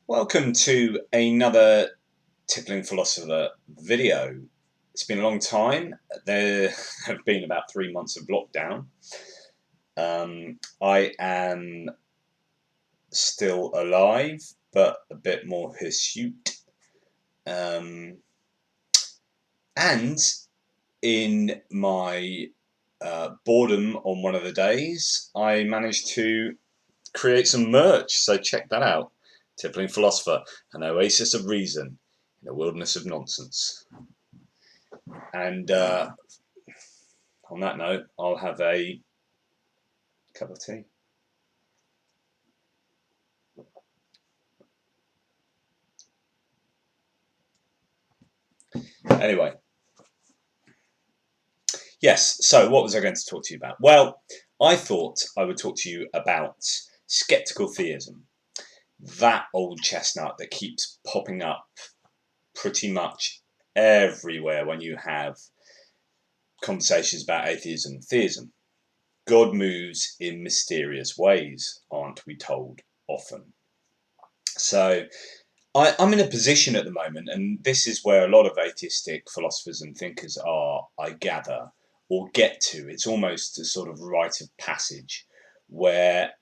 Welcome to another Tippling Philosopher video. It's been a long time. There have been about 3 months of lockdown. I am still alive, but a bit more hirsute. And in my boredom on one of the days, I managed to create some merch, so check that out. Tippling Philosopher, an oasis of reason in a wilderness of nonsense. And on that note, I'll have a cup of tea. Anyway, yes, so what was I going to talk to you about? Well, I thought I would talk to you about skeptical theism. That old chestnut that keeps popping up pretty much everywhere when you have conversations about atheism and theism. God moves in mysterious ways, aren't we told often? So I'm in a position at the moment, and this is where a lot of atheistic philosophers and thinkers are, I gather, or get to. It's almost a sort of rite of passage where,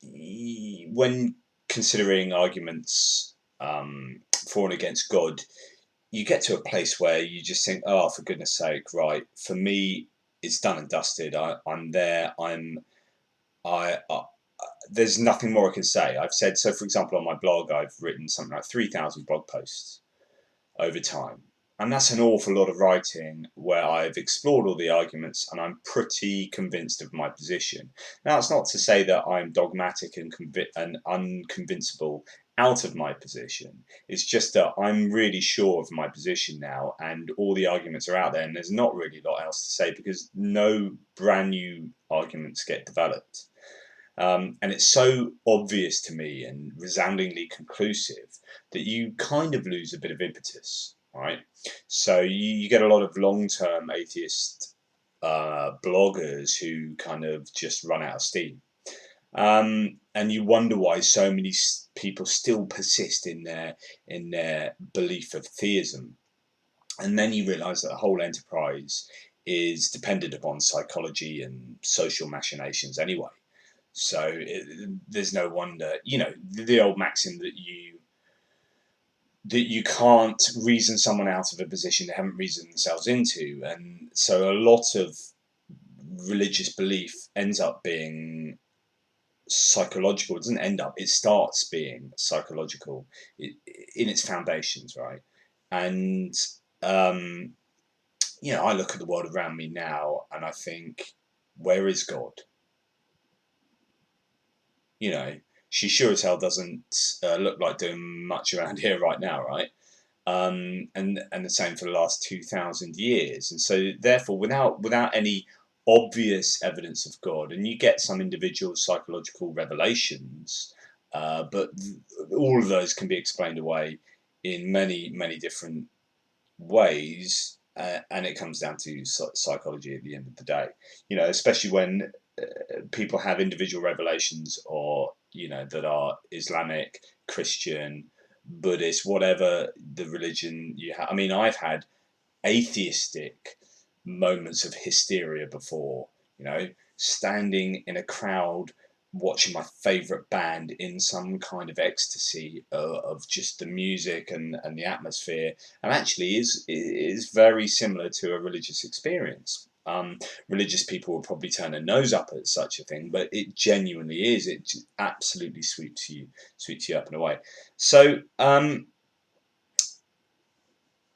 when considering arguments for and against God, you get to a place where you just think, oh, for goodness sake, right, for me, it's done and dusted. I'm there. I there's nothing more I can say. I've said, so for example, on my blog, I've written something like 3,000 blog posts over time. And that's an awful lot of writing where I've explored all the arguments and I'm pretty convinced of my position. Now, it's not to say that I'm dogmatic and unconvincible out of my position. It's just that I'm really sure of my position now and all the arguments are out there and there's not really a lot else to say because no brand new arguments get developed. And it's so obvious to me and resoundingly conclusive that you kind of lose a bit of impetus, right? So you get a lot of long-term atheist bloggers who kind of just run out of steam. And you wonder why so many people still persist in their belief of theism. And then you realise that the whole enterprise is dependent upon psychology and social machinations anyway. So there's no wonder, the old maxim that you can't reason someone out of a position they haven't reasoned themselves into, and so a lot of religious belief ends up being psychological. It doesn't end up; it starts being psychological in its foundations, right? And I look at the world around me now, and I think, where is God? She sure as hell doesn't look like doing much around here right now, right? And the same for the last 2,000 years. And so, therefore, without any obvious evidence of God, and you get some individual psychological revelations, but all of those can be explained away in many, many different ways. And it comes down to psychology at the end of the day, especially when people have individual revelations or that are Islamic, Christian, Buddhist, whatever the religion you have. I mean, I've had atheistic moments of hysteria before, standing in a crowd watching my favorite band in some kind of ecstasy of just the music and the atmosphere, and actually is very similar to a religious experience. Religious people will probably turn a nose up at such a thing, but it genuinely is. It absolutely sweeps you up and away. So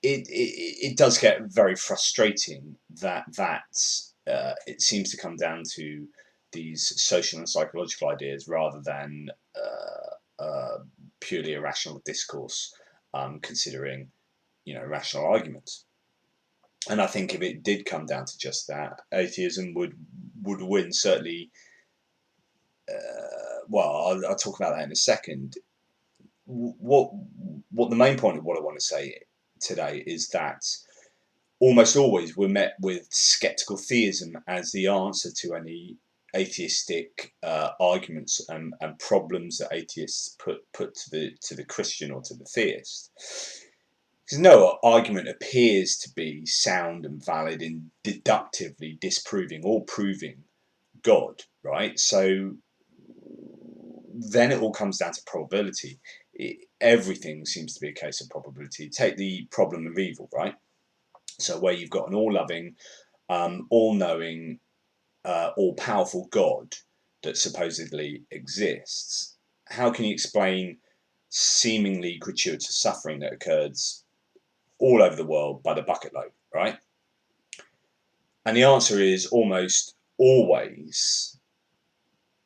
it does get very frustrating that it seems to come down to these social and psychological ideas rather than purely irrational discourse, considering rational arguments. And I think if it did come down to just that, atheism would win. Certainly, I'll talk about that in a second. What the main point of what I want to say today is that almost always we're met with skeptical theism as the answer to any atheistic arguments and problems that atheists put to the Christian or to the theist. Because no argument appears to be sound and valid in deductively disproving or proving God, right? So then it all comes down to probability. Everything seems to be a case of probability. Take the problem of evil, right? So where you've got an all-loving, all-knowing, all-powerful God that supposedly exists, how can you explain seemingly gratuitous suffering that occurs all over the world by the bucket load, right? And the answer is almost always,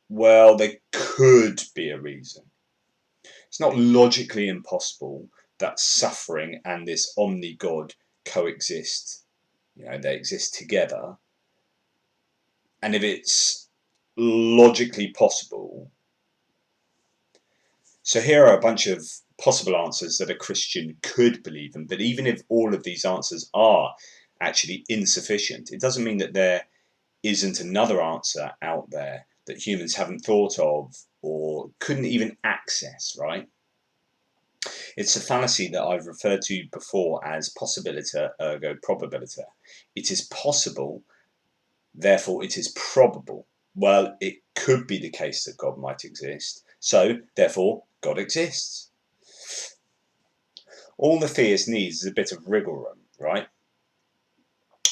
well, there could be a reason. It's not logically impossible that suffering and this omni-God coexist. They exist together. And if it's logically possible, so here are a bunch of possible answers that a Christian could believe in, but even if all of these answers are actually insufficient, it doesn't mean that there isn't another answer out there that humans haven't thought of or couldn't even access, right? It's a fallacy that I've referred to before as possibiliter ergo probabiliter. It is possible, therefore it is probable. Well, it could be the case that God might exist, so therefore God exists. All the theist needs is a bit of wriggle room, right?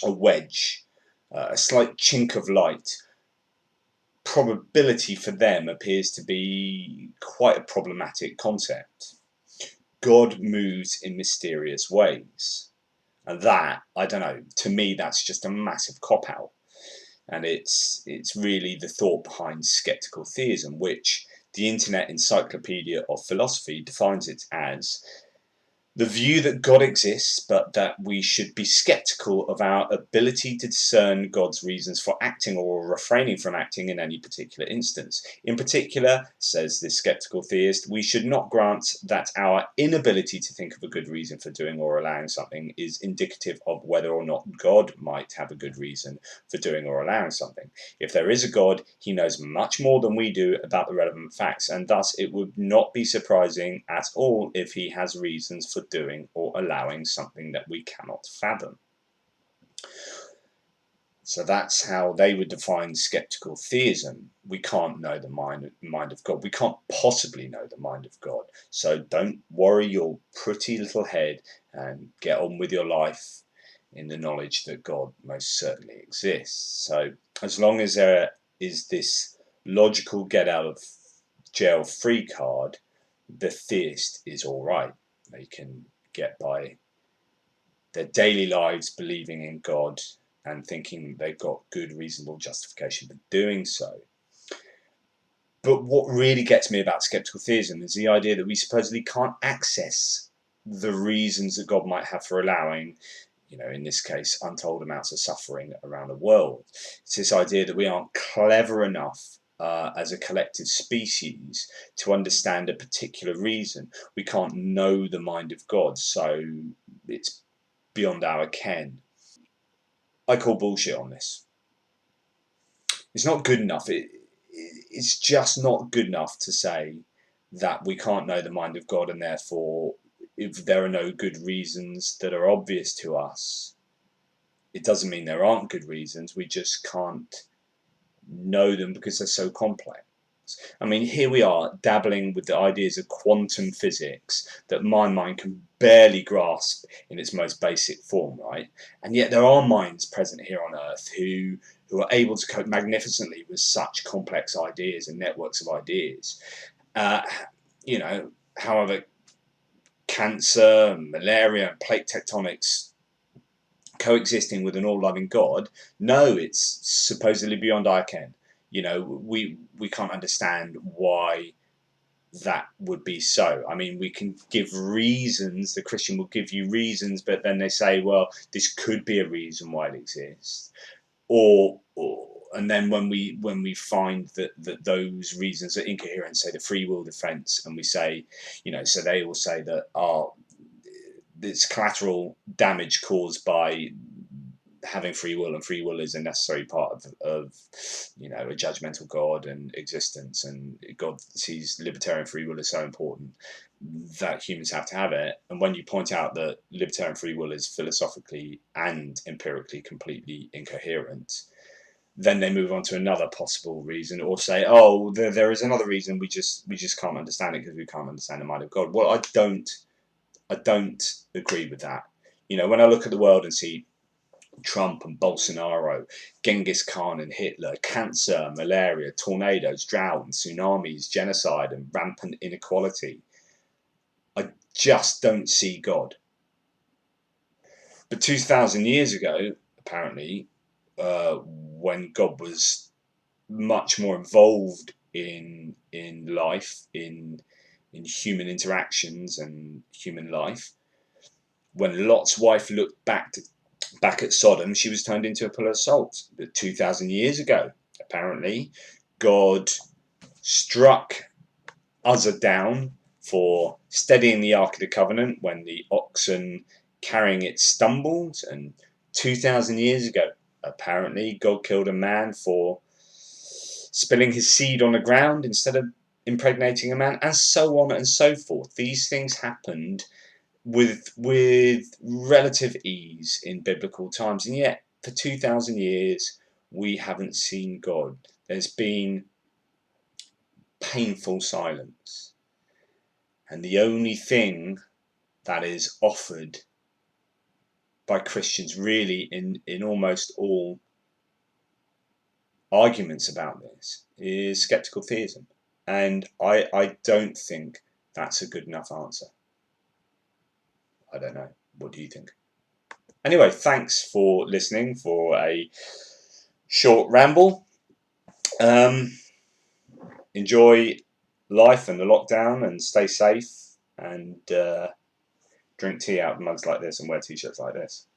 A wedge, a slight chink of light. Probability for them appears to be quite a problematic concept. God moves in mysterious ways. And that, I don't know, to me that's just a massive cop-out. And it's really the thought behind skeptical theism, which the Internet Encyclopedia of Philosophy defines it as the view that God exists, but that we should be skeptical of our ability to discern God's reasons for acting or refraining from acting in any particular instance. In particular, says this skeptical theist, we should not grant that our inability to think of a good reason for doing or allowing something is indicative of whether or not God might have a good reason for doing or allowing something. If there is a God, he knows much more than we do about the relevant facts, and thus it would not be surprising at all if he has reasons for doing or allowing something that we cannot fathom. So that's how they would define skeptical theism. We can't know the mind of God. We can't possibly know the mind of God. So don't worry your pretty little head and get on with your life in the knowledge that God most certainly exists. So as long as there is this logical get out of jail free card, the theist is all right. They can get by their daily lives believing in God and thinking they've got good, reasonable justification for doing so. But what really gets me about skeptical theism is the idea that we supposedly can't access the reasons that God might have for allowing, in this case, untold amounts of suffering around the world. It's this idea that we aren't clever enough as a collective species to understand a particular reason. We can't know the mind of God, so it's beyond our ken. I call bullshit on this. It's not good enough. It's just not good enough to say that we can't know the mind of God, and therefore, if there are no good reasons that are obvious to us, it doesn't mean there aren't good reasons. We just can't know them because they're so complex. I mean, here we are dabbling with the ideas of quantum physics that my mind can barely grasp in its most basic form, right? And yet there are minds present here on Earth who are able to cope magnificently with such complex ideas and networks of ideas. However, cancer, malaria, and plate tectonics coexisting with an all-loving God, no, it's supposedly beyond our ken. We can't understand why that would be so. I mean, we can give reasons, the Christian will give you reasons, but then they say, well, this could be a reason why it exists. And then when we find that those reasons are incoherent, say the free will defense, and we say, so they will say that this collateral damage caused by having free will, and free will is a necessary part of a judgmental God and existence, and God sees libertarian free will as so important that humans have to have it. And when you point out that libertarian free will is philosophically and empirically completely incoherent, then they move on to another possible reason, or say, oh, there is another reason, we just can't understand it because we can't understand the mind of God. Well, I don't agree with that. When I look at the world and see Trump and Bolsonaro, Genghis Khan and Hitler, cancer, malaria, tornadoes, drought and tsunamis, genocide and rampant inequality, I just don't see God. But 2,000 years ago, apparently, when God was much more involved in life, in human interactions and human life, when Lot's wife looked back at Sodom, she was turned into a pillar of salt. But 2,000 years ago, apparently, God struck Uzzah down for steadying the Ark of the Covenant when the oxen carrying it stumbled. And 2,000 years ago, apparently, God killed a man for spilling his seed on the ground instead of impregnating a man, and so on and so forth. These things happened with relative ease in biblical times, and yet for 2,000 years we haven't seen God. There's been painful silence, and the only thing that is offered by Christians really in almost all arguments about this is skeptical theism, and I don't think that's a good enough answer. I don't know. What do you think? Anyway, thanks for listening for a short ramble. Enjoy life and the lockdown, and stay safe, and drink tea out of mugs like this and wear t-shirts like this.